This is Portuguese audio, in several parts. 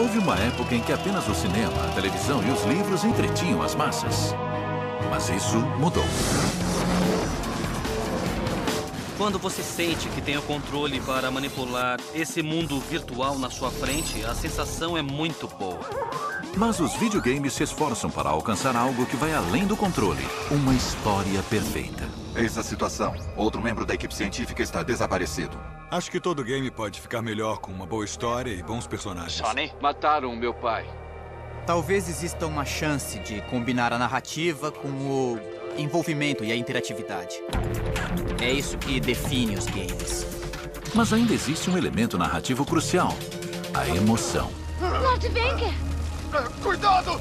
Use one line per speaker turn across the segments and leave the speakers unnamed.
Houve uma época em que apenas o cinema, a televisão e os livros entretinham as massas. Mas isso mudou.
Quando você sente que tem o controle para manipular esse mundo virtual na sua frente, a sensação é muito boa.
Mas os videogames se esforçam para alcançar algo que vai além do controle. Uma história perfeita.
Eis a situação. Outro membro da equipe científica está desaparecido.
Acho que todo game pode ficar melhor com uma boa história e bons personagens.
Sonny? Mataram meu pai.
Talvez exista uma chance de combinar a narrativa com o envolvimento e a interatividade. É isso que define os games.
Mas ainda existe um elemento narrativo crucial: a emoção.
Lord Venker!
Cuidado!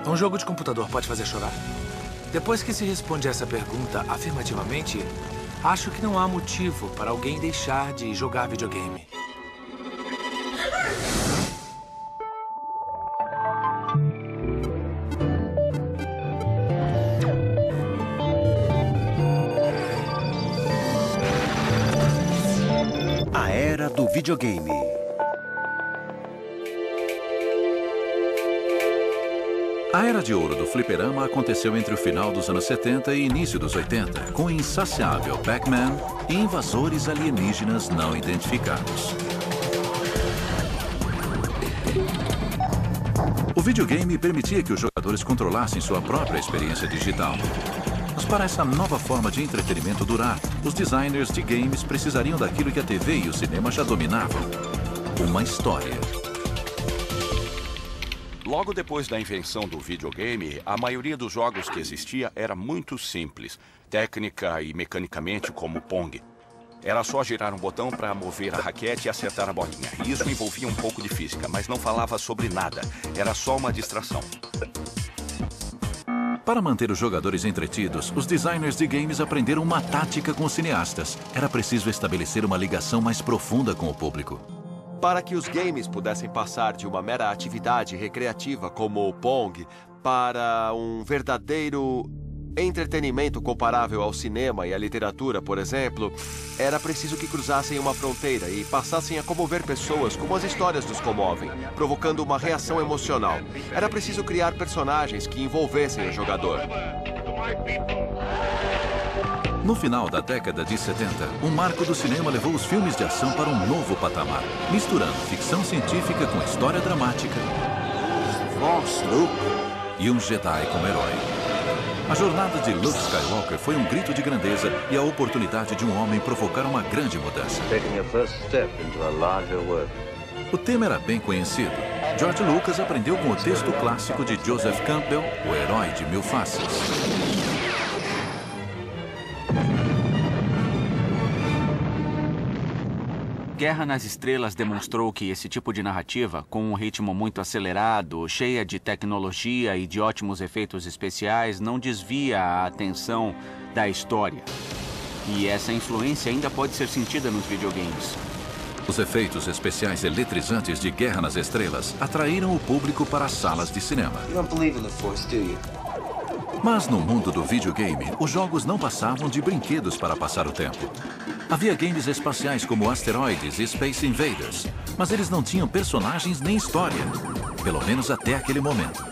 Um jogo de computador pode fazer chorar? Depois que se responde essa pergunta afirmativamente, acho que não há motivo para alguém deixar de jogar videogame.
A era do videogame.
A era de ouro do fliperama aconteceu entre o final dos anos 70 e início dos 80, com o insaciável Pac-Man e invasores alienígenas não identificados. O videogame permitia que os jogadores controlassem sua própria experiência digital. Mas para essa nova forma de entretenimento durar, os designers de games precisariam daquilo que a TV e o cinema já dominavam: uma história.
Logo depois da invenção do videogame, a maioria dos jogos que existia era muito simples, técnica e mecanicamente como Pong. Era só girar um botão para mover a raquete e acertar a bolinha. E isso envolvia um pouco de física, mas não falava sobre nada. Era só uma distração.
Para manter os jogadores entretidos, os designers de games aprenderam uma tática com os cineastas. Era preciso estabelecer uma ligação mais profunda com o público.
Para que os games pudessem passar de uma mera atividade recreativa como o Pong para um verdadeiro entretenimento comparável ao cinema e à literatura, por exemplo, era preciso que cruzassem uma fronteira e passassem a comover pessoas como as histórias nos comovem, provocando uma reação emocional. Era preciso criar personagens que envolvessem o jogador.
No final da década de 70, um marco do cinema levou os filmes de ação para um novo patamar, misturando ficção científica com história dramática e um Jedi como herói. A jornada de Luke Skywalker foi um grito de grandeza e a oportunidade de um homem provocar uma grande mudança. O tema era bem conhecido. George Lucas aprendeu com o texto clássico de Joseph Campbell, O Herói de Mil Faces.
Guerra nas Estrelas demonstrou que esse tipo de narrativa, com um ritmo muito acelerado, cheia de tecnologia e de ótimos efeitos especiais, não desvia a atenção da história. E essa influência ainda pode ser sentida nos videogames.
Os efeitos especiais eletrizantes de Guerra nas Estrelas atraíram o público para as salas de cinema. Mas no mundo do videogame, os jogos não passavam de brinquedos para passar o tempo. Havia games espaciais como Asteroids e Space Invaders, mas eles não tinham personagens nem história, pelo menos até aquele momento.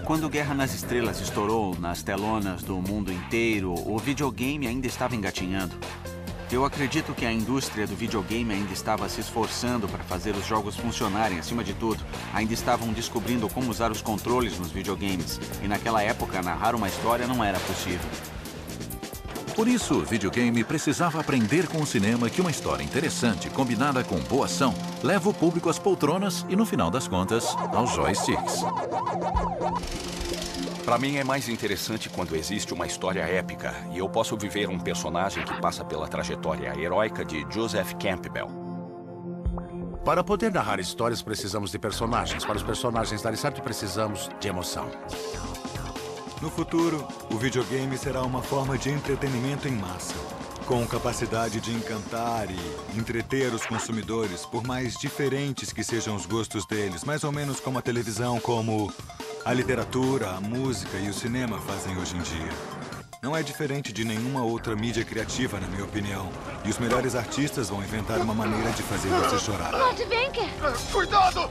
Quando Guerra nas Estrelas estourou nas telonas do mundo inteiro, o videogame ainda estava engatinhando. Eu acredito que a indústria do videogame ainda estava se esforçando para fazer os jogos funcionarem acima de tudo. Ainda estavam descobrindo como usar os controles nos videogames. E naquela época, narrar uma história não era possível.
Por isso, o videogame precisava aprender com o cinema que uma história interessante, combinada com boa ação, leva o público às poltronas e, no final das contas, aos joysticks.
Para mim é mais interessante quando existe uma história épica e eu posso viver um personagem que passa pela trajetória heróica de Joseph Campbell.
Para poder narrar histórias, precisamos de personagens. Para os personagens darem certo, precisamos de emoção.
No futuro, o videogame será uma forma de entretenimento em massa, com capacidade de encantar e entreter os consumidores, por mais diferentes que sejam os gostos deles, mais ou menos como a televisão, como a literatura, a música e o cinema fazem hoje em dia. não é diferente de nenhuma outra mídia criativa, na minha opinião. E os melhores artistas vão inventar uma maneira de fazer você chorar.
Lord Venker!
Cuidado!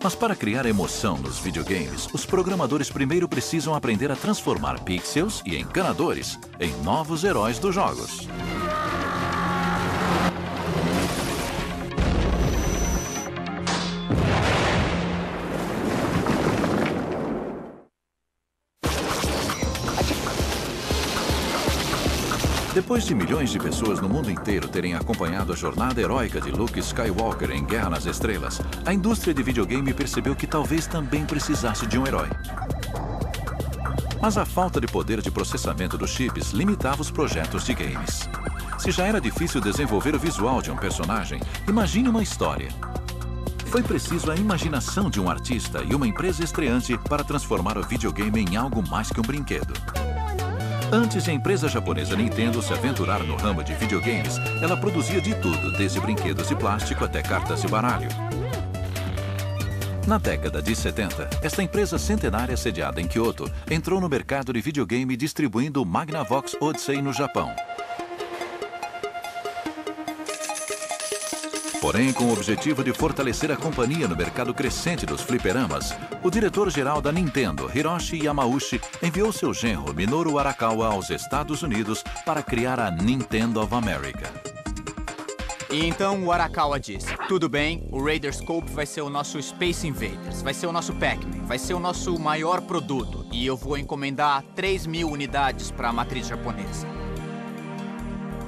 Mas para criar emoção nos videogames, os programadores primeiro precisam aprender a transformar pixels e encanadores em novos heróis dos jogos. Depois de milhões de pessoas no mundo inteiro terem acompanhado a jornada heróica de Luke Skywalker em Guerra nas Estrelas, a indústria de videogame percebeu que talvez também precisasse de um herói. Mas a falta de poder de processamento dos chips limitava os projetos de games. Se já era difícil desenvolver o visual de um personagem, imagine uma história. Foi preciso a imaginação de um artista e uma empresa estreante para transformar o videogame em algo mais que um brinquedo. Antes de a empresa japonesa Nintendo se aventurar no ramo de videogames, ela produzia de tudo, desde brinquedos de plástico até cartas de baralho. Na década de 70, esta empresa centenária sediada em Kyoto entrou no mercado de videogame distribuindo o Magnavox Odyssey no Japão. Porém, com o objetivo de fortalecer a companhia no mercado crescente dos fliperamas, o diretor-geral da Nintendo, Hiroshi Yamauchi, enviou seu genro Minoru Arakawa aos Estados Unidos para criar a Nintendo of America.
E então o Arakawa disse, tudo bem, o Radarscope vai ser o nosso Space Invaders, vai ser o nosso Pac-Man, vai ser o nosso maior produto, e eu vou encomendar 3.000 unidades para a matriz japonesa.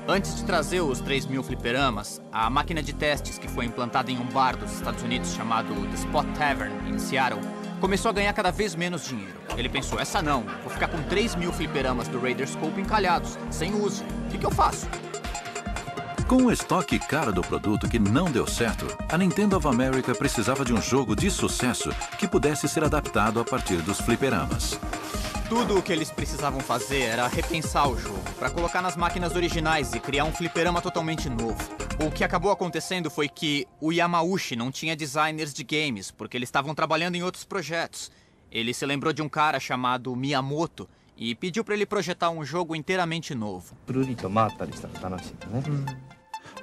Antes de trazer os 3.000 fliperamas, a máquina de testes que foi implantada em um bar dos Estados Unidos chamado The Spot Tavern, em Seattle, começou a ganhar cada vez menos dinheiro. Ele pensou, essa não, vou ficar com 3.000 fliperamas do Radarscope encalhados, sem uso. O que eu faço?
Com o estoque caro do produto que não deu certo, a Nintendo of America precisava de um jogo de sucesso que pudesse ser adaptado a partir dos fliperamas.
Tudo o que eles precisavam fazer era repensar o jogo, para colocar nas máquinas originais e criar um fliperama totalmente novo. O que acabou acontecendo foi que o Yamauchi não tinha designers de games, porque eles estavam trabalhando em outros projetos. Ele se lembrou de um cara chamado Miyamoto e pediu para ele projetar um jogo inteiramente novo.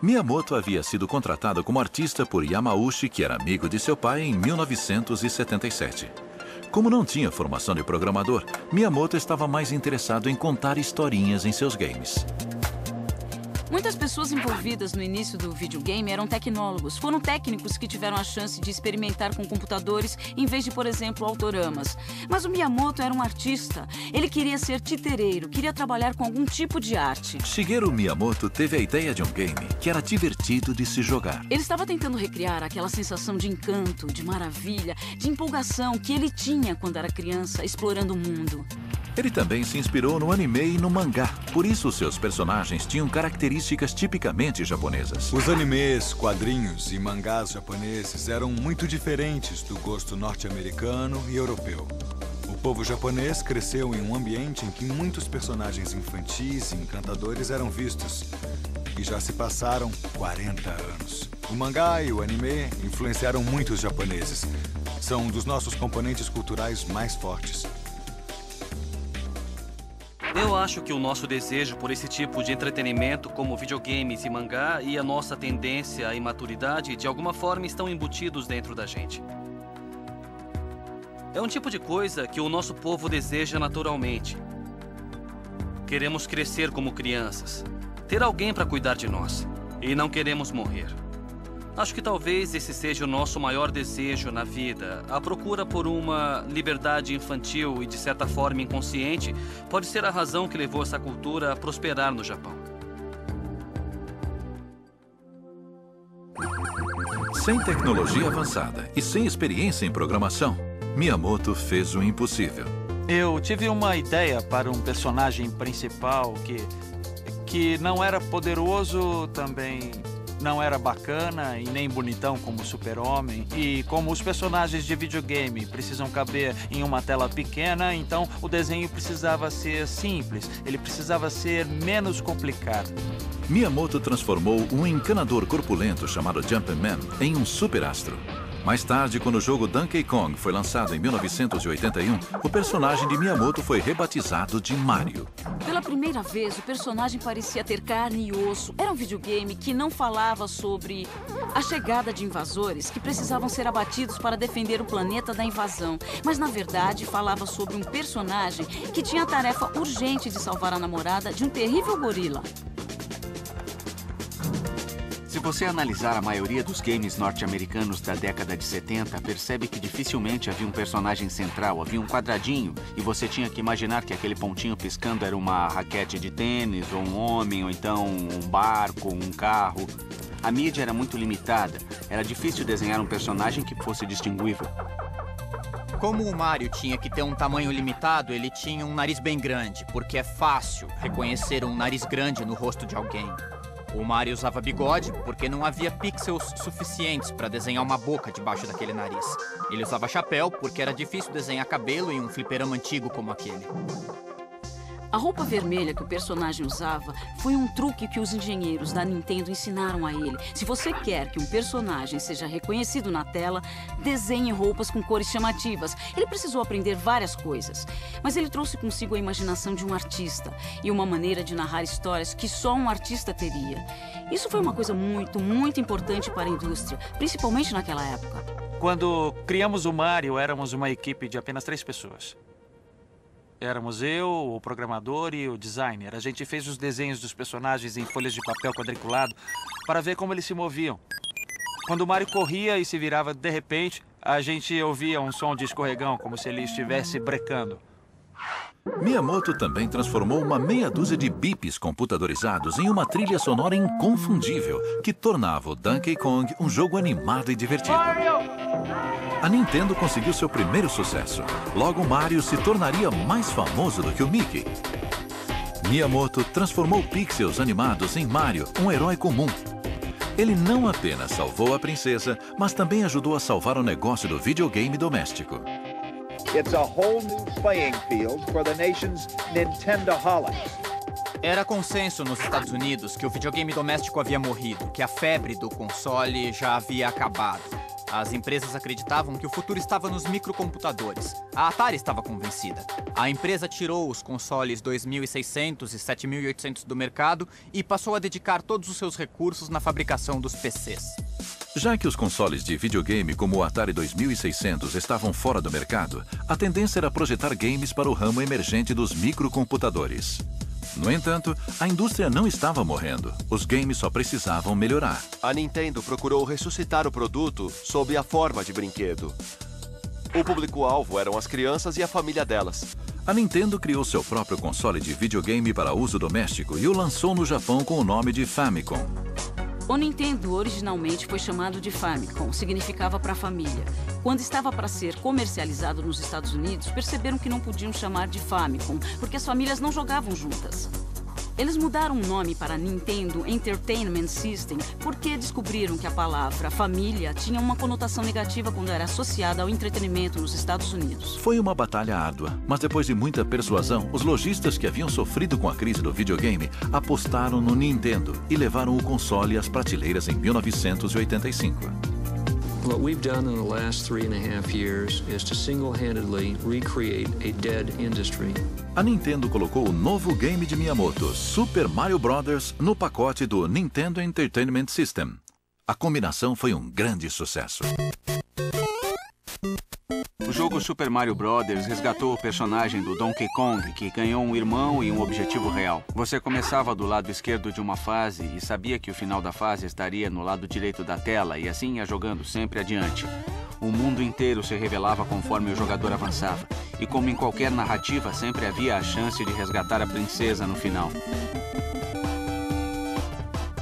Miyamoto havia sido contratado como artista por Yamauchi, que era amigo de seu pai, em 1977. Como não tinha formação de programador, Miyamoto estava mais interessado em contar historinhas em seus games.
Muitas pessoas envolvidas no início do videogame eram tecnólogos. Foram técnicos que tiveram a chance de experimentar com computadores em vez de, por exemplo, autoramas. Mas o Miyamoto era um artista. Ele queria ser titereiro, queria trabalhar com algum tipo de arte.
Shigeru Miyamoto teve a ideia de um game que era divertido de se jogar.
Ele estava tentando recriar aquela sensação de encanto, de maravilha, de empolgação que ele tinha quando era criança, explorando o mundo.
Ele também se inspirou no anime e no mangá. Por isso, seus personagens tinham características tipicamente japonesas.
Os animes, quadrinhos e mangás japoneses eram muito diferentes do gosto norte-americano e europeu. O povo japonês cresceu em um ambiente em que muitos personagens infantis e encantadores eram vistos. E já se passaram 40 anos. O mangá e o anime influenciaram muito os japoneses. São um dos nossos componentes culturais mais fortes.
Eu acho que o nosso desejo por esse tipo de entretenimento, como videogames e mangá, e a nossa tendência à imaturidade, de alguma forma estão embutidos dentro da gente. É um tipo de coisa que o nosso povo deseja naturalmente. Queremos crescer como crianças, ter alguém para cuidar de nós, e não queremos morrer. Acho que talvez esse seja o nosso maior desejo na vida. A procura por uma liberdade infantil e, de certa forma, inconsciente pode ser a razão que levou essa cultura a prosperar no Japão.
Sem tecnologia avançada e sem experiência em programação, Miyamoto fez o impossível.
Eu tive uma ideia para um personagem principal que não era poderoso, também não era bacana e nem bonitão como o Super-Homem. E como os personagens de videogame precisam caber em uma tela pequena, então o desenho precisava ser simples, ele precisava ser menos complicado.
Miyamoto transformou um encanador corpulento chamado Jumpman em um superastro. Mais tarde, quando o jogo Donkey Kong foi lançado em 1981, o personagem de Miyamoto foi rebatizado de Mario.
Pela primeira vez, o personagem parecia ter carne e osso. Era um videogame que não falava sobre a chegada de invasores que precisavam ser abatidos para defender o planeta da invasão. Mas, na verdade, falava sobre um personagem que tinha a tarefa urgente de salvar a namorada de um terrível gorila.
Se você analisar a maioria dos games norte-americanos da década de 70, percebe que dificilmente havia um personagem central, havia um quadradinho, e você tinha que imaginar que aquele pontinho piscando era uma raquete de tênis, ou um homem, ou então um barco, um carro. A mídia era muito limitada, era difícil desenhar um personagem que fosse distinguível.
Como o Mario tinha que ter um tamanho limitado, ele tinha um nariz bem grande, porque é fácil reconhecer um nariz grande no rosto de alguém. O Mario usava bigode porque não havia pixels suficientes para desenhar uma boca debaixo daquele nariz. Ele usava chapéu porque era difícil desenhar cabelo em um fliperama antigo como aquele.
A roupa vermelha que o personagem usava foi um truque que os engenheiros da Nintendo ensinaram a ele. Se você quer que um personagem seja reconhecido na tela, desenhe roupas com cores chamativas. Ele precisou aprender várias coisas, mas ele trouxe consigo a imaginação de um artista e uma maneira de narrar histórias que só um artista teria. Isso foi uma coisa muito importante para a indústria, principalmente naquela época.
Quando criamos o Mario, éramos uma equipe de apenas 3 pessoas. Éramos eu, o programador e o designer. A gente fez os desenhos dos personagens em folhas de papel quadriculado para ver como eles se moviam. Quando o Mario corria e se virava de repente, a gente ouvia um som de escorregão, como se ele estivesse brecando.
Miyamoto também transformou uma meia dúzia de bips computadorizados em uma trilha sonora inconfundível, que tornava o Donkey Kong um jogo animado e divertido. A Nintendo conseguiu seu primeiro sucesso. Logo, Mario se tornaria mais famoso do que o Mickey. Miyamoto transformou pixels animados em Mario, um herói comum. Ele não apenas salvou a princesa, mas também ajudou a salvar o negócio do videogame doméstico.
It's a whole new playing field for the nation's Nintendo-holics.
Era consenso nos Estados Unidos que o videogame doméstico havia morrido, que a febre do console já havia acabado. As empresas acreditavam que o futuro estava nos microcomputadores. A Atari estava convencida. A empresa tirou os consoles 2600 e 7800 do mercado e passou a dedicar todos os seus recursos na fabricação dos PCs.
Já que os consoles de videogame como o Atari 2600 estavam fora do mercado, a tendência era projetar games para o ramo emergente dos microcomputadores. No entanto, a indústria não estava morrendo. Os games só precisavam melhorar.
A Nintendo procurou ressuscitar o produto sob a forma de brinquedo. O público-alvo eram as crianças e a família delas.
A Nintendo criou seu próprio console de videogame para uso doméstico e o lançou no Japão com o nome de Famicom.
O Nintendo originalmente foi chamado de Famicom, significava para família. Quando estava para ser comercializado nos Estados Unidos, perceberam que não podiam chamar de Famicom, porque as famílias não jogavam juntas. Eles mudaram o nome para Nintendo Entertainment System porque descobriram que a palavra família tinha uma conotação negativa quando era associada ao entretenimento nos Estados Unidos.
Foi uma batalha árdua, mas depois de muita persuasão, os lojistas que haviam sofrido com a crise do videogame apostaram no Nintendo e levaram o console às prateleiras em 1985.
What we've done in the last 3.5 years is to single-handedly recreate a dead industry.
A Nintendo colocou o novo game de Miyamoto, Super Mario Bros., no pacote do Nintendo Entertainment System. A combinação foi um grande sucesso.
O jogo Super Mario Bros. Resgatou o personagem do Donkey Kong, que ganhou um irmão e um objetivo real. Você começava do lado esquerdo de uma fase e sabia que o final da fase estaria no lado direito da tela e assim ia jogando sempre adiante. O mundo inteiro se revelava conforme o jogador avançava. E como em qualquer narrativa, sempre havia a chance de resgatar a princesa no final.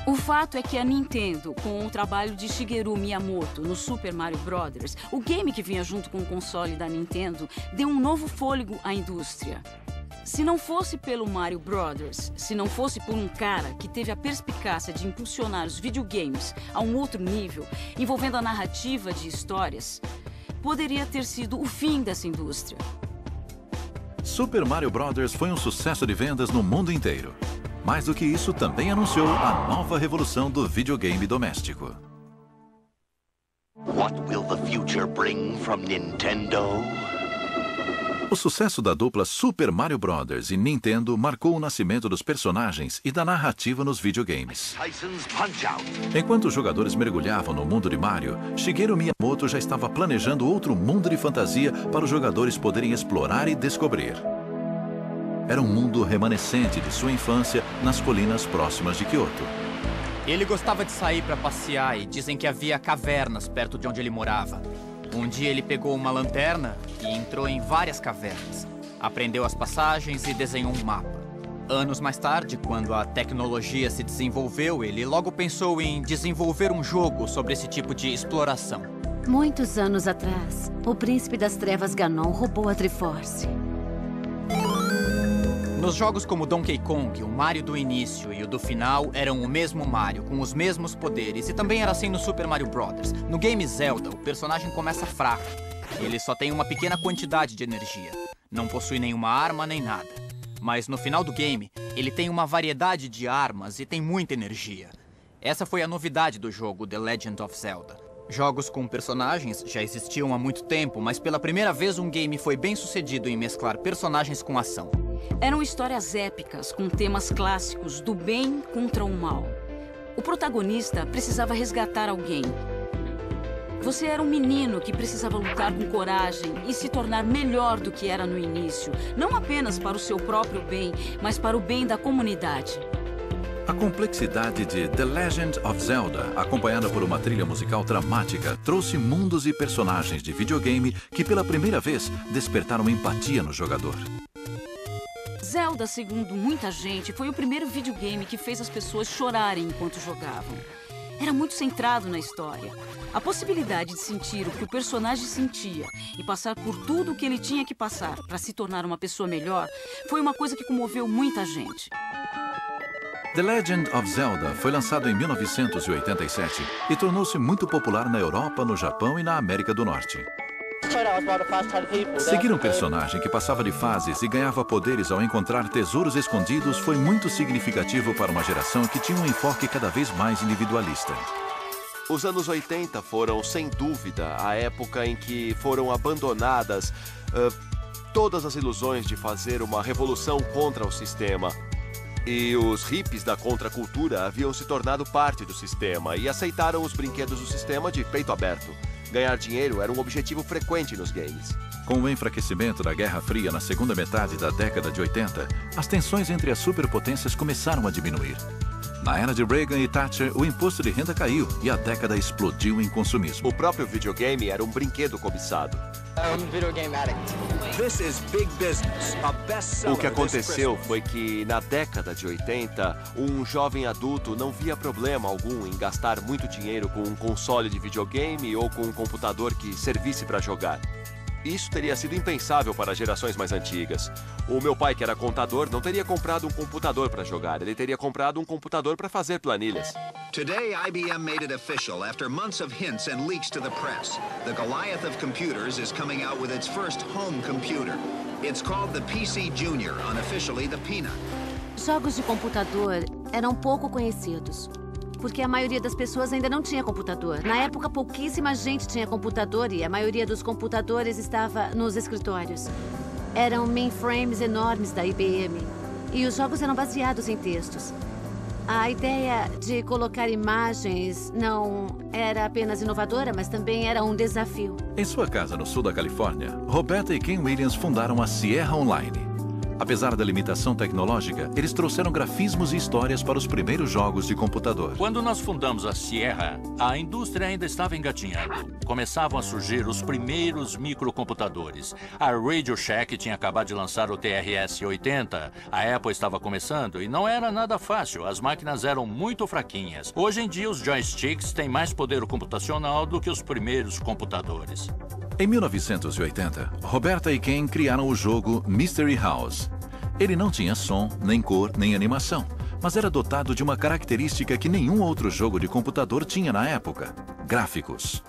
O fato é que a Nintendo, com o trabalho de Shigeru Miyamoto no Super Mario Bros., o game que vinha junto com o console da Nintendo, deu um novo fôlego à indústria. Se não fosse pelo Mario Bros., se não fosse por um cara que teve a perspicácia de impulsionar os videogames a um outro nível, envolvendo a narrativa de histórias, poderia ter sido o fim dessa indústria.
Super Mario Bros. Foi um sucesso de vendas no mundo inteiro. Mais do que isso, também anunciou a nova revolução do videogame doméstico.
What will the future bring from Nintendo?
O sucesso da dupla Super Mario Bros. E Nintendo marcou o nascimento dos personagens e da narrativa nos videogames. Enquanto os jogadores mergulhavam no mundo de Mario, Shigeru Miyamoto já estava planejando outro mundo de fantasia para os jogadores poderem explorar e descobrir. Era um mundo remanescente de sua infância nas colinas próximas de Kyoto.
Ele gostava de sair para passear e dizem que havia cavernas perto de onde ele morava. Um dia ele pegou uma lanterna e entrou em várias cavernas. Aprendeu as passagens e desenhou um mapa. Anos mais tarde, quando a tecnologia se desenvolveu, ele logo pensou em desenvolver um jogo sobre esse tipo de exploração.
Muitos anos atrás, o príncipe das trevas Ganon roubou a Triforce.
Nos jogos como Donkey Kong, o Mario do início e o do final eram o mesmo Mario, com os mesmos poderes, e também era assim no Super Mario Bros. No game Zelda, o personagem começa fraco. Ele só tem uma pequena quantidade de energia. Não possui nenhuma arma nem nada. Mas no final do game, ele tem uma variedade de armas e tem muita energia. Essa foi a novidade do jogo The Legend of Zelda. Jogos com personagens já existiam há muito tempo, mas pela primeira vez um game foi bem sucedido em mesclar personagens com ação.
Eram histórias épicas, com temas clássicos do bem contra o mal. O protagonista precisava resgatar alguém. Você era um menino que precisava lutar com coragem e se tornar melhor do que era no início, não apenas para o seu próprio bem, mas para o bem da comunidade.
A complexidade de The Legend of Zelda, acompanhada por uma trilha musical dramática, trouxe mundos e personagens de videogame que pela primeira vez despertaram empatia no jogador.
Zelda, segundo muita gente, foi o primeiro videogame que fez as pessoas chorarem enquanto jogavam. Era muito centrado na história. A possibilidade de sentir o que o personagem sentia e passar por tudo o que ele tinha que passar para se tornar uma pessoa melhor foi uma coisa que comoveu muita gente.
The Legend of Zelda foi lançado em 1987 e tornou-se muito popular na Europa, no Japão e na América do Norte. Seguir um personagem que passava de fases e ganhava poderes ao encontrar tesouros escondidos foi muito significativo para uma geração que tinha um enfoque cada vez mais individualista.
Os anos 80 foram, sem dúvida, a época em que foram abandonadas todas as ilusões de fazer uma revolução contra o sistema. E os hippies da contracultura haviam se tornado parte do sistema e aceitaram os brinquedos do sistema de peito aberto. Ganhar dinheiro era um objetivo frequente nos games.
Com o enfraquecimento da Guerra Fria na segunda metade da década de 80, as tensões entre as superpotências começaram a diminuir. Na era de Reagan e Thatcher, o imposto de renda caiu e a década explodiu em consumismo.
O próprio videogame era um brinquedo cobiçado. O que aconteceu foi que, na década de 80, um jovem adulto não via problema algum em gastar muito dinheiro com um console de videogame ou com um computador que servisse para jogar. Isso teria sido impensável para gerações mais antigas. O meu pai, que era contador, não teria comprado um computador para jogar. Ele teria comprado um computador para fazer planilhas.
Today, IBM made it official after months of hints and leaks to the press. The Goliath of computers is coming out with its first home computer. It's called the PC Junior, unofficially the Peanut.
Jogos de computador eram pouco conhecidos, porque a maioria das pessoas ainda não tinha computador. Na época, pouquíssima gente tinha computador e a maioria dos computadores estava nos escritórios. Eram mainframes enormes da IBM e os jogos eram baseados em textos. A ideia de colocar imagens não era apenas inovadora, mas também era um desafio.
Em sua casa no sul da Califórnia, Roberta e Ken Williams fundaram a Sierra Online. Apesar da limitação tecnológica, eles trouxeram grafismos e histórias para os primeiros jogos de computador.
Quando nós fundamos a Sierra, a indústria ainda estava engatinhando. Começavam a surgir os primeiros microcomputadores. A Radio Shack tinha acabado de lançar o TRS-80. A Apple estava começando e não era nada fácil. As máquinas eram muito fraquinhas. Hoje em dia, os joysticks têm mais poder computacional do que os primeiros computadores.
Em 1980, Roberta e Ken criaram o jogo Mystery House. Ele não tinha som, nem cor, nem animação, mas era dotado de uma característica que nenhum outro jogo de computador tinha na época: gráficos.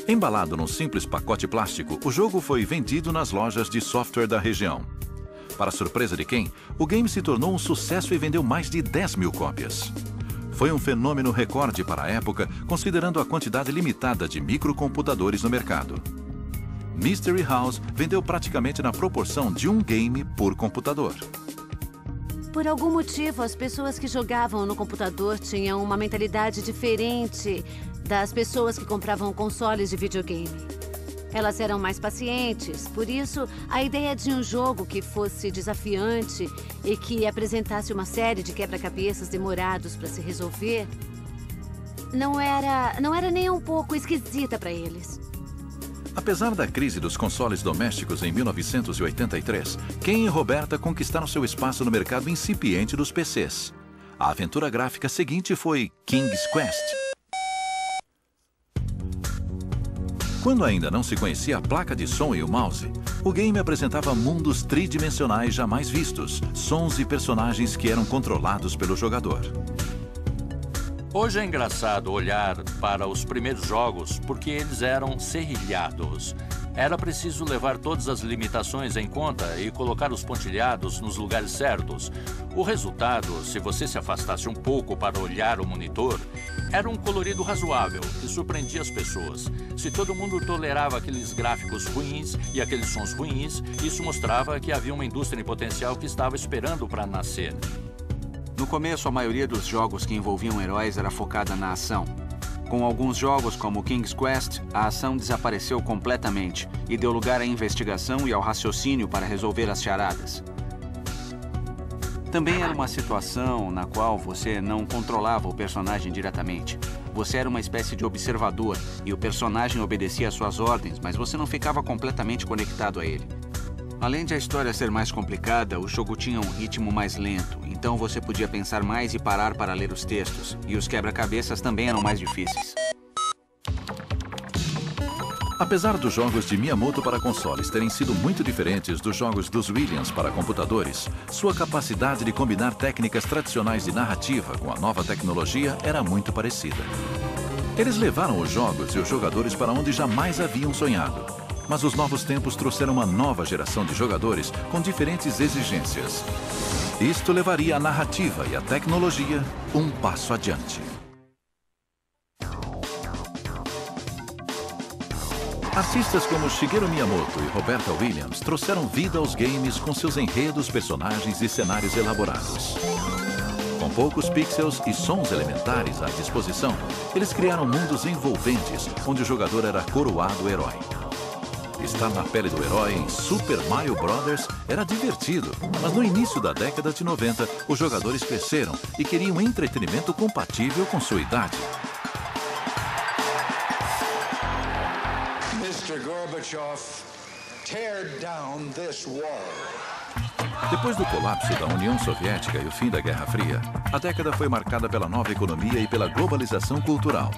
Embalado num simples pacote plástico, o jogo foi vendido nas lojas de software da região. Para surpresa de Ken, o game se tornou um sucesso e vendeu mais de 10 mil cópias. Foi um fenômeno recorde para a época, considerando a quantidade limitada de microcomputadores no mercado. Mystery House vendeu praticamente na proporção de um game por computador.
Por algum motivo, as pessoas que jogavam no computador tinham uma mentalidade diferente das pessoas que compravam consoles de videogame. Elas eram mais pacientes, por isso, a ideia de um jogo que fosse desafiante e que apresentasse uma série de quebra-cabeças demorados para se resolver não era nem um pouco esquisita para eles.
Apesar da crise dos consoles domésticos em 1983, Ken e Roberta conquistaram seu espaço no mercado incipiente dos PCs. A aventura gráfica seguinte foi King's Quest. Quando ainda não se conhecia a placa de som e o mouse, o game apresentava mundos tridimensionais jamais vistos, sons e personagens que eram controlados pelo jogador.
Hoje é engraçado olhar para os primeiros jogos porque eles eram serrilhados. Era preciso levar todas as limitações em conta e colocar os pontilhados nos lugares certos. O resultado, se você se afastasse um pouco para olhar o monitor, era um colorido razoável que surpreendia as pessoas. Se todo mundo tolerava aqueles gráficos ruins e aqueles sons ruins, isso mostrava que havia uma indústria em potencial que estava esperando para nascer.
No começo, a maioria dos jogos que envolviam heróis era focada na ação. Com alguns jogos, como King's Quest, a ação desapareceu completamente e deu lugar à investigação e ao raciocínio para resolver as charadas. Também era uma situação na qual você não controlava o personagem diretamente. Você era uma espécie de observador e o personagem obedecia às suas ordens, mas você não ficava completamente conectado a ele. Além de a história ser mais complicada, o jogo tinha um ritmo mais lento, então você podia pensar mais e parar para ler os textos. E os quebra-cabeças também eram mais difíceis.
Apesar dos jogos de Miyamoto para consoles terem sido muito diferentes dos jogos dos Williams para computadores, sua capacidade de combinar técnicas tradicionais de narrativa com a nova tecnologia era muito parecida. Eles levaram os jogos e os jogadores para onde jamais haviam sonhado. Mas os novos tempos trouxeram uma nova geração de jogadores com diferentes exigências. Isto levaria a narrativa e a tecnologia um passo adiante. Artistas como Shigeru Miyamoto e Roberta Williams trouxeram vida aos games com seus enredos, personagens e cenários elaborados. Com poucos pixels e sons elementares à disposição, eles criaram mundos envolventes onde o jogador era coroado herói. Estar na pele do herói em Super Mario Bros. Era divertido, mas no início da década de 90, os jogadores cresceram e queriam entretenimento compatível com sua idade.
Mr. Gorbachev, tear down this wall.
Depois do colapso da União Soviética e o fim da Guerra Fria, a década foi marcada pela nova economia e pela globalização cultural.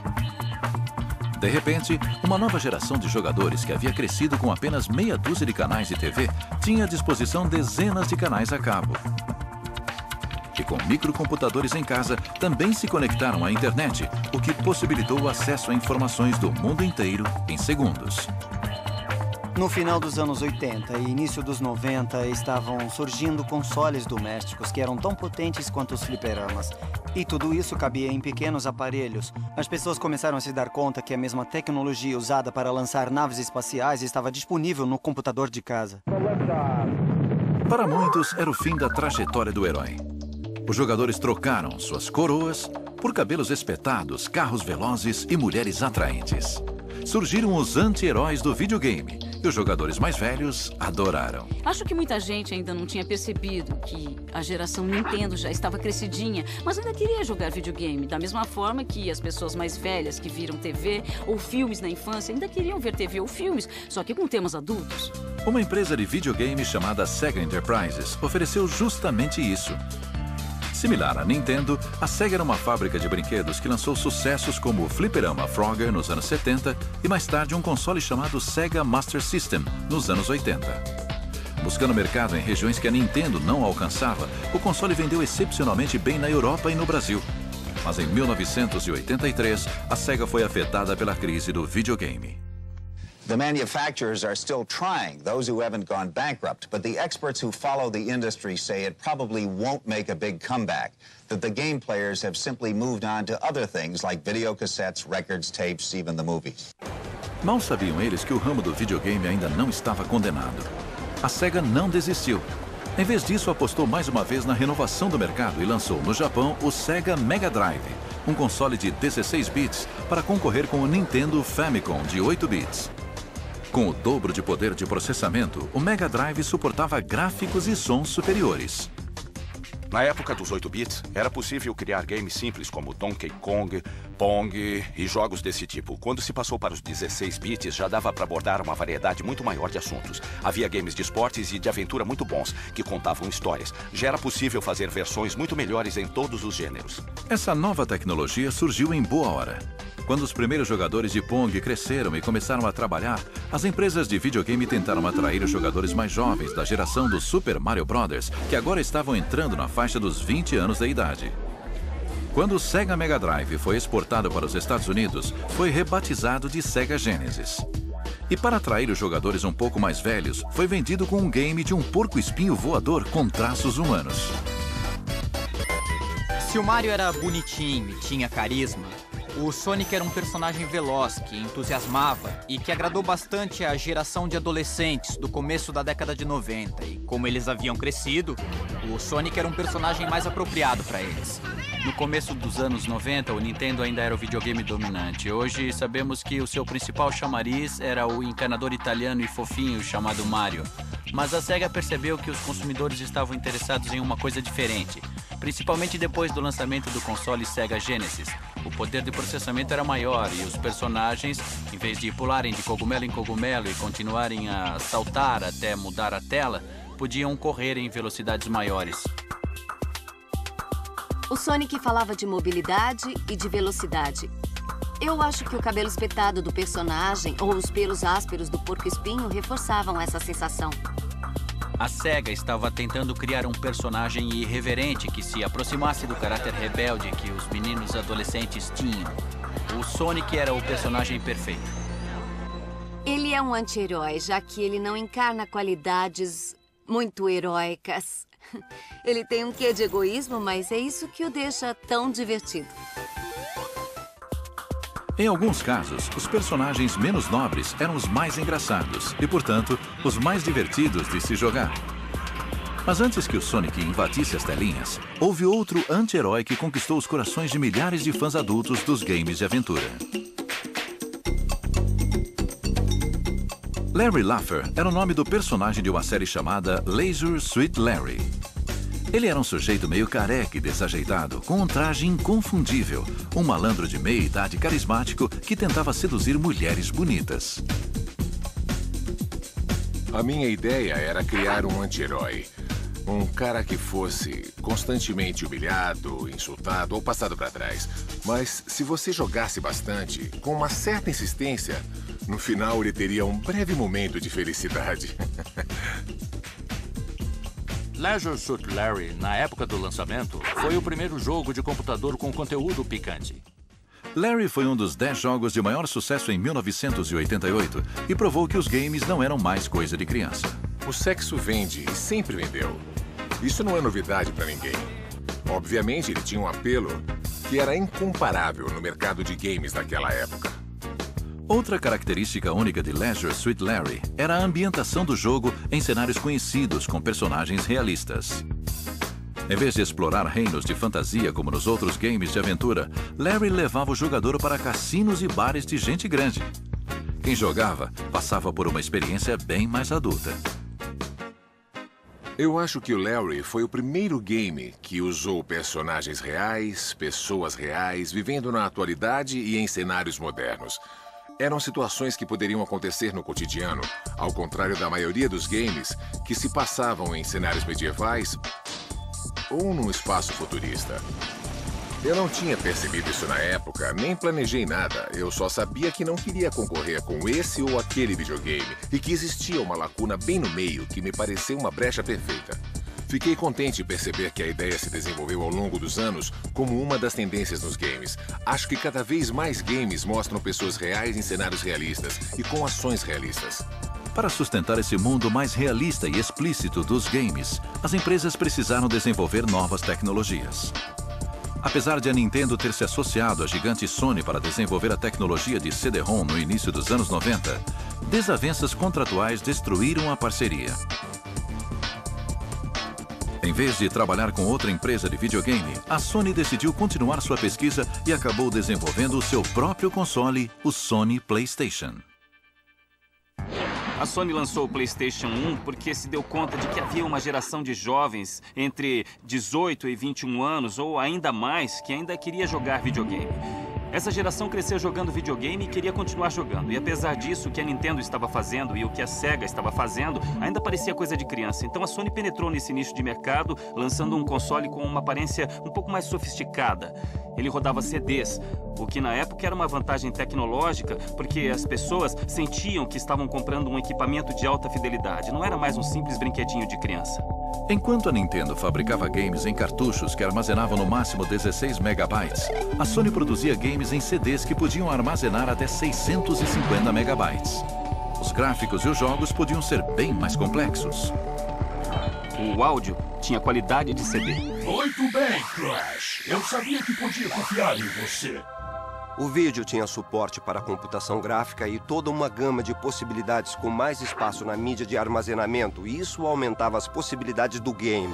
De repente, uma nova geração de jogadores que havia crescido com apenas meia dúzia de canais de TV tinha à disposição dezenas de canais a cabo. E com microcomputadores em casa, também se conectaram à internet, o que possibilitou o acesso a informações do mundo inteiro em segundos.
No final dos anos 80 e início dos 90, estavam surgindo consoles domésticos que eram tão potentes quanto os fliperamas. E tudo isso cabia em pequenos aparelhos. As pessoas começaram a se dar conta que a mesma tecnologia usada para lançar naves espaciais estava disponível no computador de casa.
Para muitos, era o fim da trajetória do herói. Os jogadores trocaram suas coroas por cabelos espetados, carros velozes e mulheres atraentes. Surgiram os anti-heróis do videogame e os jogadores mais velhos adoraram.
Acho que muita gente ainda não tinha percebido que a geração Nintendo já estava crescidinha, mas ainda queria jogar videogame, da mesma forma que as pessoas mais velhas que viram TV ou filmes na infância ainda queriam ver TV ou filmes, só que com temas adultos.
Uma empresa de videogame chamada Sega Enterprises ofereceu justamente isso. Similar à Nintendo, a Sega era uma fábrica de brinquedos que lançou sucessos como o fliperama Frogger nos anos 70 e mais tarde um console chamado Sega Master System nos anos 80. Buscando mercado em regiões que a Nintendo não alcançava, o console vendeu excepcionalmente bem na Europa e no Brasil. Mas em 1983, a Sega foi afetada pela crise do videogame.
The manufacturers are still trying, those who haven't gone bankrupt, but the experts who follow the industry say it probably won't make a big comeback, that the game players have simply moved on to other things like videocassettes, records, tapes, even the movies.
Mal sabiam eles que o ramo do videogame ainda não estava condenado. A Sega não desistiu. Em vez disso, apostou mais uma vez na renovação do mercado e lançou no Japão o Sega Mega Drive, um console de 16 bits para concorrer com o Nintendo Famicom de 8 bits. Com o dobro de poder de processamento, o Mega Drive suportava gráficos e sons superiores.
Na época dos 8 bits, era possível criar games simples como Donkey Kong, Pong e jogos desse tipo. Quando se passou para os 16 bits, já dava para abordar uma variedade muito maior de assuntos. Havia games de esportes e de aventura muito bons, que contavam histórias. Já era possível fazer versões muito melhores em todos os gêneros.
Essa nova tecnologia surgiu em boa hora. Quando os primeiros jogadores de Pong cresceram e começaram a trabalhar, as empresas de videogame tentaram atrair os jogadores mais jovens da geração do Super Mario Bros., que agora estavam entrando na faixa dos 20 anos de idade. Quando o Sega Mega Drive foi exportado para os Estados Unidos, foi rebatizado de Sega Genesis. E para atrair os jogadores um pouco mais velhos, foi vendido com um game de um porco-espinho voador com traços humanos.
Se o Mario era bonitinho e tinha carisma, o Sonic era um personagem veloz que entusiasmava e que agradou bastante a geração de adolescentes do começo da década de 90. E como eles haviam crescido, o Sonic era um personagem mais apropriado para eles.
No começo dos anos 90, o Nintendo ainda era o videogame dominante. Hoje sabemos que o seu principal chamariz era o encanador italiano e fofinho chamado Mario. Mas a Sega percebeu que os consumidores estavam interessados em uma coisa diferente, principalmente depois do lançamento do console Sega Genesis. O poder de processamento era maior e os personagens, em vez de pularem de cogumelo em cogumelo e continuarem a saltar até mudar a tela, podiam correr em velocidades maiores.
O Sonic falava de mobilidade e de velocidade. Eu acho que o cabelo espetado do personagem ou os pelos ásperos do porco-espinho reforçavam essa sensação.
A Sega estava tentando criar um personagem irreverente que se aproximasse do caráter rebelde que os meninos adolescentes tinham. O Sonic era o personagem perfeito.
Ele é um anti-herói, já que ele não encarna qualidades muito heróicas. Ele tem um quê de egoísmo, mas é isso que o deixa tão divertido.
Em alguns casos, os personagens menos nobres eram os mais engraçados e, portanto, os mais divertidos de se jogar. Mas antes que o Sonic invadisse as telinhas, houve outro anti-herói que conquistou os corações de milhares de fãs adultos dos games de aventura. Larry Laffer era o nome do personagem de uma série chamada Leisure Suit Larry. Ele era um sujeito meio careca e desajeitado, com um traje inconfundível, um malandro de meia-idade carismático que tentava seduzir mulheres bonitas.
A minha ideia era criar um anti-herói. Um cara que fosse constantemente humilhado, insultado ou passado para trás. Mas se você jogasse bastante, com uma certa insistência, no final ele teria um breve momento de felicidade.
Leisure Suit Larry, na época do lançamento, foi o primeiro jogo de computador com conteúdo picante.
Larry foi um dos 10 jogos de maior sucesso em 1988 e provou que os games não eram mais coisa de criança.
O sexo vende e sempre vendeu. Isso não é novidade para ninguém. Obviamente, ele tinha um apelo que era incomparável no mercado de games daquela época.
Outra característica única de Leisure Suit Larry era a ambientação do jogo em cenários conhecidos com personagens realistas. Em vez de explorar reinos de fantasia como nos outros games de aventura, Larry levava o jogador para cassinos e bares de gente grande. Quem jogava passava por uma experiência bem mais adulta.
Eu acho que o Larry foi o primeiro game que usou personagens reais, pessoas reais, vivendo na atualidade e em cenários modernos. Eram situações que poderiam acontecer no cotidiano, ao contrário da maioria dos games que se passavam em cenários medievais ou num espaço futurista. Eu não tinha percebido isso na época, nem planejei nada. Eu só sabia que não queria concorrer com esse ou aquele videogame e que existia uma lacuna bem no meio que me pareceu uma brecha perfeita. Fiquei contente em perceber que a ideia se desenvolveu ao longo dos anos como uma das tendências nos games. Acho que cada vez mais games mostram pessoas reais em cenários realistas e com ações realistas.
Para sustentar esse mundo mais realista e explícito dos games, as empresas precisaram desenvolver novas tecnologias. Apesar de a Nintendo ter se associado à gigante Sony para desenvolver a tecnologia de CD-ROM no início dos anos 90, desavenças contratuais destruíram a parceria. Em vez de trabalhar com outra empresa de videogame, a Sony decidiu continuar sua pesquisa e acabou desenvolvendo o seu próprio console, o Sony PlayStation.
A Sony lançou o PlayStation 1 porque se deu conta de que havia uma geração de jovens entre 18 e 21 anos, ou ainda mais, que ainda queria jogar videogame. Essa geração cresceu jogando videogame e queria continuar jogando. E apesar disso, o que a Nintendo estava fazendo e o que a Sega estava fazendo ainda parecia coisa de criança. Então a Sony penetrou nesse nicho de mercado, lançando um console com uma aparência um pouco mais sofisticada. Ele rodava CDs, o que na época era uma vantagem tecnológica, porque as pessoas sentiam que estavam comprando um equipamento de alta fidelidade. Não era mais um simples brinquedinho de criança.
Enquanto a Nintendo fabricava games em cartuchos que armazenavam no máximo 16 megabytes, a Sony produzia games em CDs que podiam armazenar até 650 megabytes. Os gráficos e os jogos podiam ser bem mais complexos.
O áudio tinha qualidade de CD.
Muito bem, Crash. Eu sabia que podia confiar em você.
O vídeo tinha suporte para computação gráfica e toda uma gama de possibilidades com mais espaço na mídia de armazenamento, e isso aumentava as possibilidades do game.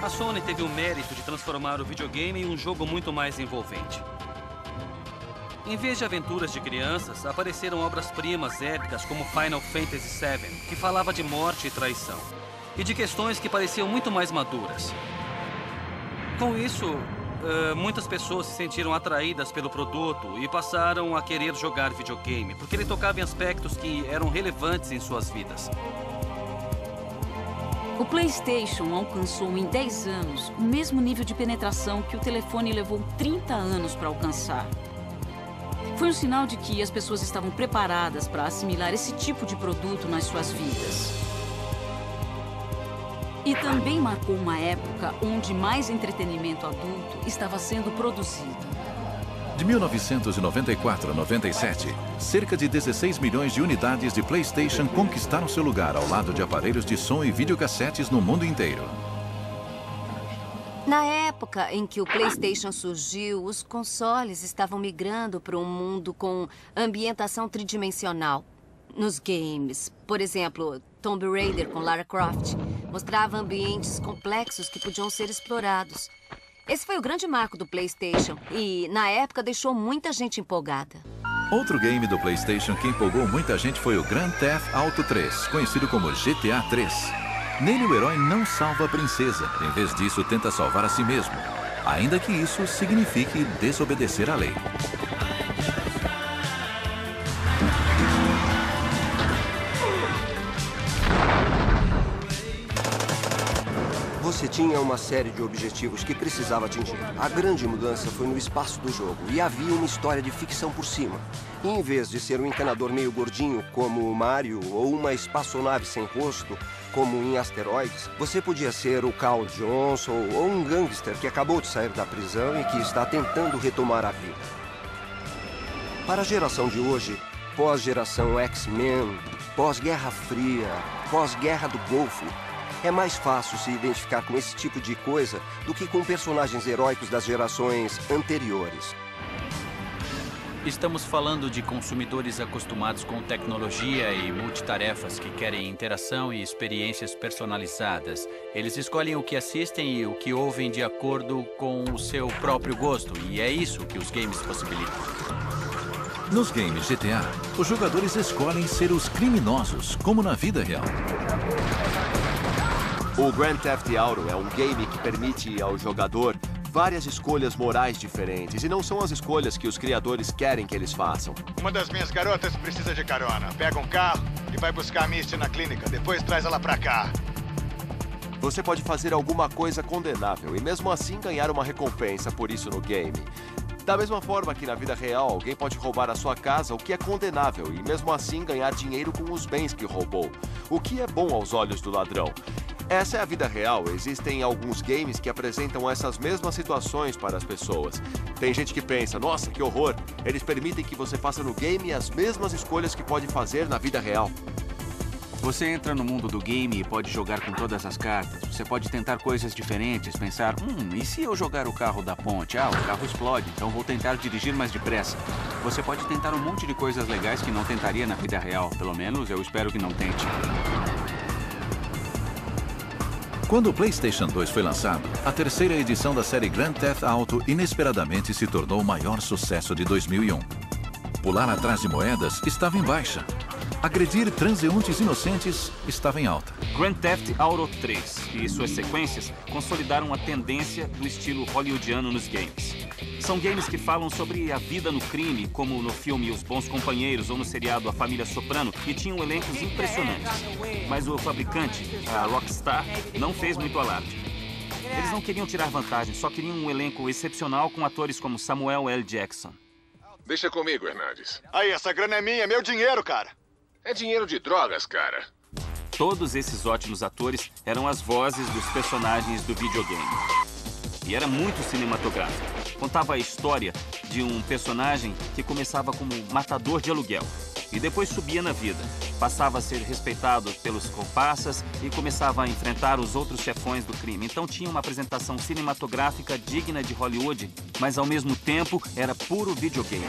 A Sony teve o mérito de transformar o videogame em um jogo muito mais envolvente. Em vez de aventuras de crianças, apareceram obras-primas épicas como Final Fantasy VII, que falava de morte e traição, e de questões que pareciam muito mais maduras. Com isso, muitas pessoas se sentiram atraídas pelo produto e passaram a querer jogar videogame, porque ele tocava em aspectos que eram relevantes em suas vidas.
O PlayStation alcançou em 10 anos o mesmo nível de penetração que o telefone levou 30 anos para alcançar. Foi um sinal de que as pessoas estavam preparadas para assimilar esse tipo de produto nas suas vidas. E também marcou uma época onde mais entretenimento adulto estava sendo produzido.
De 1994 a 97, cerca de 16 milhões de unidades de PlayStation conquistaram seu lugar ao lado de aparelhos de som e videocassetes no mundo inteiro.
Na época em que o PlayStation surgiu, os consoles estavam migrando para um mundo com ambientação tridimensional. Nos games, por exemplo, Tomb Raider com Lara Croft mostrava ambientes complexos que podiam ser explorados. Esse foi o grande marco do PlayStation e, na época, deixou muita gente empolgada.
Outro game do PlayStation que empolgou muita gente foi o Grand Theft Auto 3, conhecido como GTA 3. Nele, o herói não salva a princesa. Em vez disso, tenta salvar a si mesmo, ainda que isso signifique desobedecer à lei.
Você tinha uma série de objetivos que precisava atingir. A grande mudança foi no espaço do jogo e havia uma história de ficção por cima. E em vez de ser um encanador meio gordinho como o Mario ou uma espaçonave sem rosto como em Asteroids, você podia ser o Carl Johnson ou um gangster que acabou de sair da prisão e que está tentando retomar a vida. Para a geração de hoje, pós-geração X-Men, pós-Guerra Fria, pós-Guerra do Golfo, é mais fácil se identificar com esse tipo de coisa do que com personagens heróicos das gerações anteriores.
Estamos falando de consumidores acostumados com tecnologia e multitarefas que querem interação e experiências personalizadas. Eles escolhem o que assistem e o que ouvem de acordo com o seu próprio gosto, e é isso que os games possibilitam.
Nos games GTA, os jogadores escolhem ser os criminosos, como na vida real.
O Grand Theft Auto é um game que permite ao jogador várias escolhas morais diferentes, e não são as escolhas que os criadores querem que eles façam.
Uma das minhas garotas precisa de carona. Pega um carro e vai buscar a Misty na clínica. Depois traz ela pra cá.
Você pode fazer alguma coisa condenável e mesmo assim ganhar uma recompensa por isso no game. Da mesma forma que na vida real, alguém pode roubar a sua casa, o que é condenável, e mesmo assim ganhar dinheiro com os bens que roubou, o que é bom aos olhos do ladrão. Essa é a vida real. Existem alguns games que apresentam essas mesmas situações para as pessoas. Tem gente que pensa, nossa, que horror. Eles permitem que você faça no game as mesmas escolhas que pode fazer na vida real.
Você entra no mundo do game e pode jogar com todas as cartas. Você pode tentar coisas diferentes, pensar, e se eu jogar o carro da ponte? Ah, o carro explode, então vou tentar dirigir mais depressa. Você pode tentar um monte de coisas legais que não tentaria na vida real. Pelo menos, eu espero que não tente.
Quando o PlayStation 2 foi lançado, a terceira edição da série Grand Theft Auto inesperadamente se tornou o maior sucesso de 2001. Pular atrás de moedas estava em baixa. Agredir transeuntes inocentes estava em alta.
Grand Theft Auto 3 e suas sequências consolidaram a tendência do estilo hollywoodiano nos games. São games que falam sobre a vida no crime, como no filme Os Bons Companheiros ou no seriado A Família Soprano, e tinham elencos impressionantes. Mas o fabricante, a Rockstar, não fez muito alarde. Eles não queriam tirar vantagem, só queriam um elenco excepcional com atores como Samuel L. Jackson.
Deixa comigo, Hernandes.
Aí, essa grana é minha, é meu dinheiro, cara.
É dinheiro de drogas, cara.
Todos esses ótimos atores eram as vozes dos personagens do videogame. E era muito cinematográfico. Contava a história de um personagem que começava como matador de aluguel e depois subia na vida. Passava a ser respeitado pelos comparsas e começava a enfrentar os outros chefões do crime. Então tinha uma apresentação cinematográfica digna de Hollywood, mas ao mesmo tempo era puro videogame.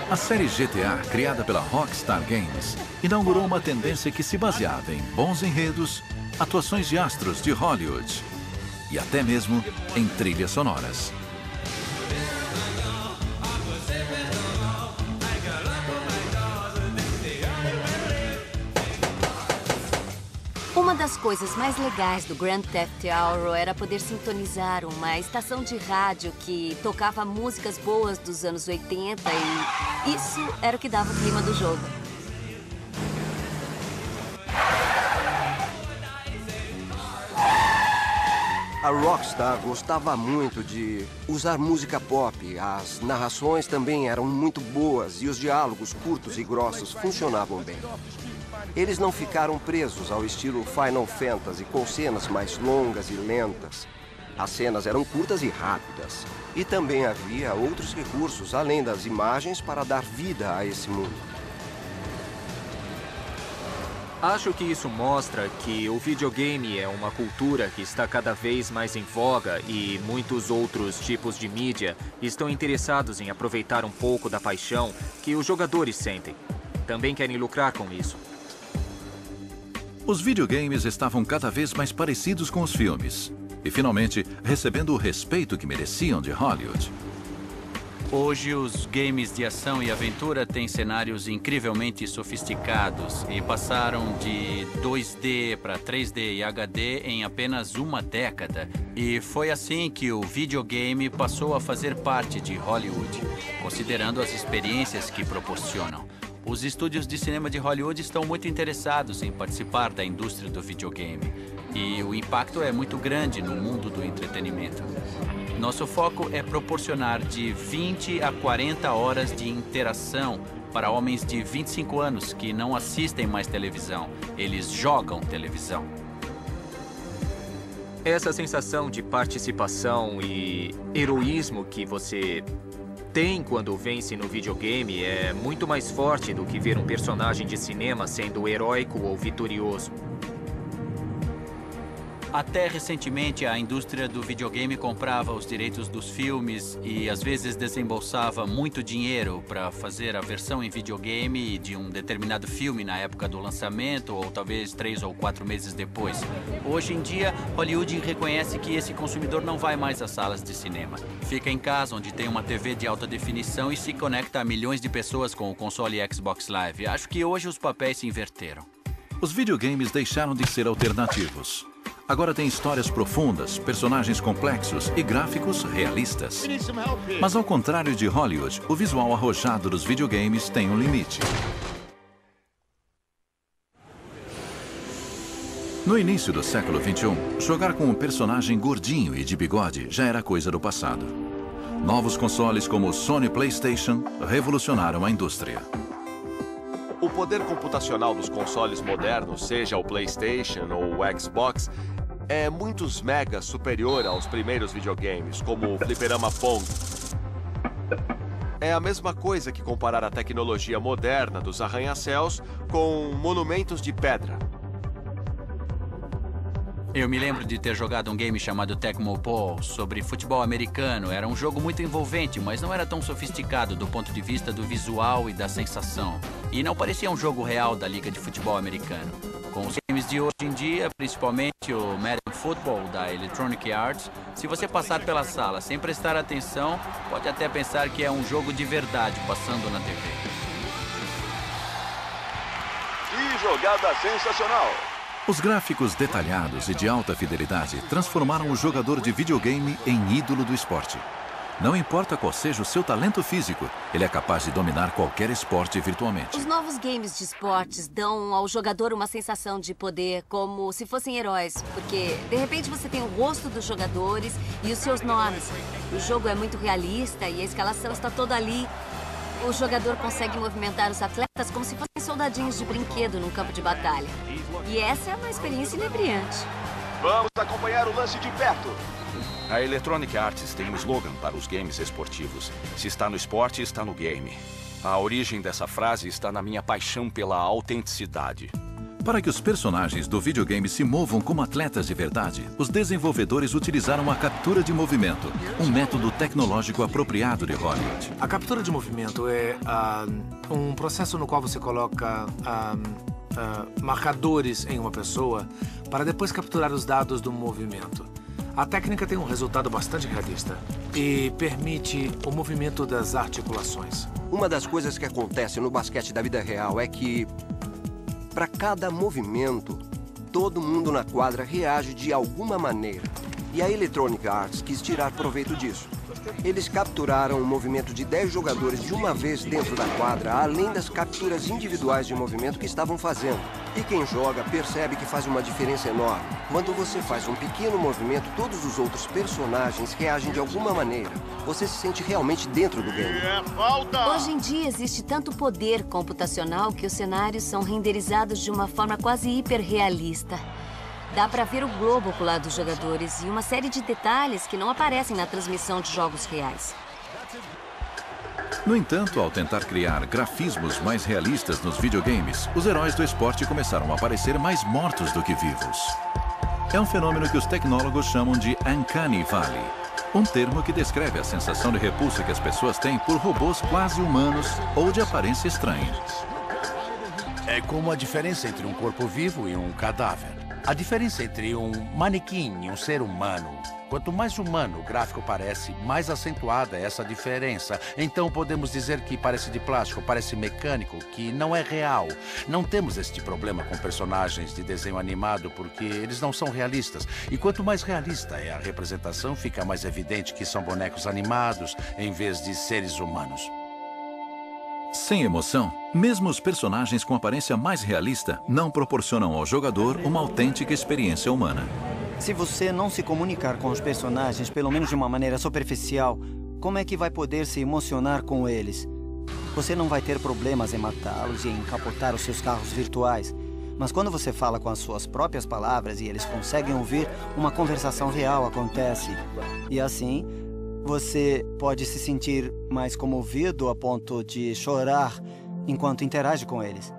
A série GTA, criada pela Rockstar Games, inaugurou uma tendência que se baseava em bons enredos, atuações de astros de Hollywood e até mesmo em trilhas sonoras.
Uma das coisas mais legais do Grand Theft Auto era poder sintonizar uma estação de rádio que tocava músicas boas dos anos 80 e isso era o que dava o clima do jogo.
A Rockstar gostava muito de usar música pop. As narrações também eram muito boas e os diálogos curtos e grossos funcionavam bem. Eles não ficaram presos ao estilo Final Fantasy, com cenas mais longas e lentas. As cenas eram curtas e rápidas. E também havia outros recursos, além das imagens, para dar vida a esse mundo.
Acho que isso mostra que o videogame é uma cultura que está cada vez mais em voga e muitos outros tipos de mídia estão interessados em aproveitar um pouco da paixão que os jogadores sentem. Também querem lucrar com isso.
Os videogames estavam cada vez mais parecidos com os filmes e, finalmente, recebendo o respeito que mereciam de Hollywood.
Hoje, os games de ação e aventura têm cenários incrivelmente sofisticados e passaram de 2D para 3D e HD em apenas uma década. E foi assim que o videogame passou a fazer parte de Hollywood, considerando as experiências que proporcionam. Os estúdios de cinema de Hollywood estão muito interessados em participar da indústria do videogame. E o impacto é muito grande no mundo do entretenimento. Nosso foco é proporcionar de 20 a 40 horas de interação para homens de 25 anos que não assistem mais televisão. Eles jogam televisão.
Essa sensação de participação e heroísmo que você tem quando vence no videogame é muito mais forte do que ver um personagem de cinema sendo heróico ou vitorioso.
Até recentemente, a indústria do videogame comprava os direitos dos filmes e, às vezes, desembolsava muito dinheiro para fazer a versão em videogame de um determinado filme na época do lançamento ou talvez 3 ou 4 meses depois. Hoje em dia, Hollywood reconhece que esse consumidor não vai mais às salas de cinema. Fica em casa, onde tem uma TV de alta definição e se conecta a milhões de pessoas com o console Xbox Live. Acho que hoje os papéis se inverteram.
Os videogames deixaram de ser alternativos. Agora tem histórias profundas, personagens complexos e gráficos realistas. Mas ao contrário de Hollywood, o visual arrojado dos videogames tem um limite. No início do século XXI, jogar com um personagem gordinho e de bigode já era coisa do passado. Novos consoles como o Sony PlayStation revolucionaram a indústria.
O poder computacional dos consoles modernos, seja o PlayStation ou o Xbox, é muitos megas superior aos primeiros videogames, como o fliperama Pong. É a mesma coisa que comparar a tecnologia moderna dos arranha-céus com monumentos de pedra.
Eu me lembro de ter jogado um game chamado Tecmo Bowl sobre futebol americano. Era um jogo muito envolvente, mas não era tão sofisticado do ponto de vista do visual e da sensação. E não parecia um jogo real da Liga de Futebol Americano. Com os games de hoje em dia, principalmente o Madden Football da Electronic Arts, se você passar pela sala sem prestar atenção, pode até pensar que é um jogo de verdade passando na TV.
Que jogada sensacional!
Os gráficos detalhados e de alta fidelidade transformaram o jogador de videogame em ídolo do esporte. Não importa qual seja o seu talento físico, ele é capaz de dominar qualquer esporte virtualmente.
Os novos games de esportes dão ao jogador uma sensação de poder, como se fossem heróis. Porque, de repente, você tem o rosto dos jogadores e os seus nomes. O jogo é muito realista e a escalação está toda ali. O jogador consegue movimentar os atletas como se fossem soldadinhos de brinquedo num campo de batalha. E essa é uma experiência inebriante.
Vamos acompanhar o lance de perto.
A Electronic Arts tem um slogan para os games esportivos. Se está no esporte, está no game. A origem dessa frase está na minha paixão pela autenticidade.
Para que os personagens do videogame se movam como atletas de verdade, os desenvolvedores utilizaram a captura de movimento, um método tecnológico apropriado de Hollywood.
A captura de movimento é um processo no qual você coloca marcadores em uma pessoa para depois capturar os dados do movimento. A técnica tem um resultado bastante realista e permite o movimento das articulações.
Uma das coisas que acontece no basquete da vida real é que, para cada movimento, todo mundo na quadra reage de alguma maneira. E a Electronic Arts quis tirar proveito disso. Eles capturaram o movimento de 10 jogadores de uma vez dentro da quadra, além das capturas individuais de movimento que estavam fazendo. E quem joga percebe que faz uma diferença enorme. Quando você faz um pequeno movimento, todos os outros personagens reagem de alguma maneira. Você se sente realmente dentro do game.
Hoje em dia existe tanto poder computacional que os cenários são renderizados de uma forma quase hiperrealista. Dá pra ver o globo ocular dos jogadores e uma série de detalhes que não aparecem na transmissão de jogos reais.
No entanto, ao tentar criar grafismos mais realistas nos videogames, os heróis do esporte começaram a parecer mais mortos do que vivos. É um fenômeno que os tecnólogos chamam de Uncanny Valley, um termo que descreve a sensação de repulsa que as pessoas têm por robôs quase humanos ou de aparência estranha.
É como a diferença entre um corpo vivo e um cadáver. A diferença entre um manequim e um ser humano. Quanto mais humano o gráfico parece, mais acentuada é essa diferença. Então podemos dizer que parece de plástico, parece mecânico, que não é real. Não temos este problema com personagens de desenho animado porque eles não são realistas. E quanto mais realista é a representação, fica mais evidente que são bonecos animados em vez de seres humanos.
Sem emoção, mesmo os personagens com aparência mais realista não proporcionam ao jogador uma autêntica experiência humana.
Se você não se comunicar com os personagens, pelo menos de uma maneira superficial, como é que vai poder se emocionar com eles? Você não vai ter problemas em matá-los e em capotar os seus carros virtuais. Mas quando você fala com as suas próprias palavras e eles conseguem ouvir, uma conversação real acontece. E assim, você pode se sentir mais comovido a ponto de chorar enquanto interage com eles.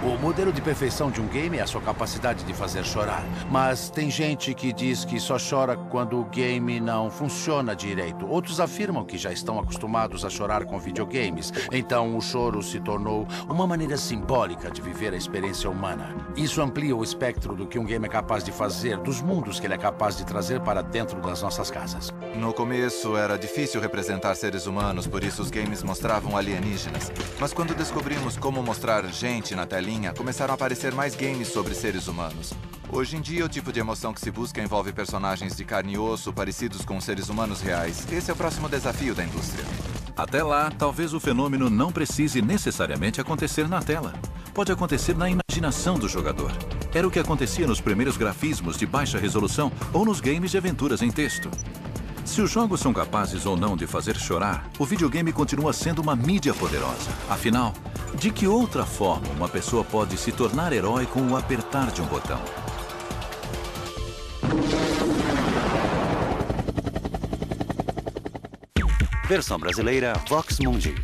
O modelo de perfeição de um game é a sua capacidade de fazer chorar. Mas tem gente que diz que só chora quando o game não funciona direito. Outros afirmam que já estão acostumados a chorar com videogames. Então o choro se tornou uma maneira simbólica de viver a experiência humana. Isso amplia o espectro do que um game é capaz de fazer, dos mundos que ele é capaz de trazer para dentro das nossas casas.
No começo era difícil representar seres humanos, por isso os games mostravam alienígenas. Mas quando descobrimos como mostrar gente na telinha, começaram a aparecer mais games sobre seres humanos. Hoje em dia, o tipo de emoção que se busca envolve personagens de carne e osso parecidos com seres humanos reais. Esse é o próximo desafio da indústria.
Até lá, talvez o fenômeno não precise necessariamente acontecer na tela. pode acontecer na imaginação do jogador. Era o que acontecia nos primeiros grafismos de baixa resolução ou nos games de aventuras em texto. Se os jogos são capazes ou não de fazer chorar, o videogame continua sendo uma mídia poderosa. Afinal, de que outra forma uma pessoa pode se tornar herói com o apertar de um botão?
Versão brasileira Vox Mundi.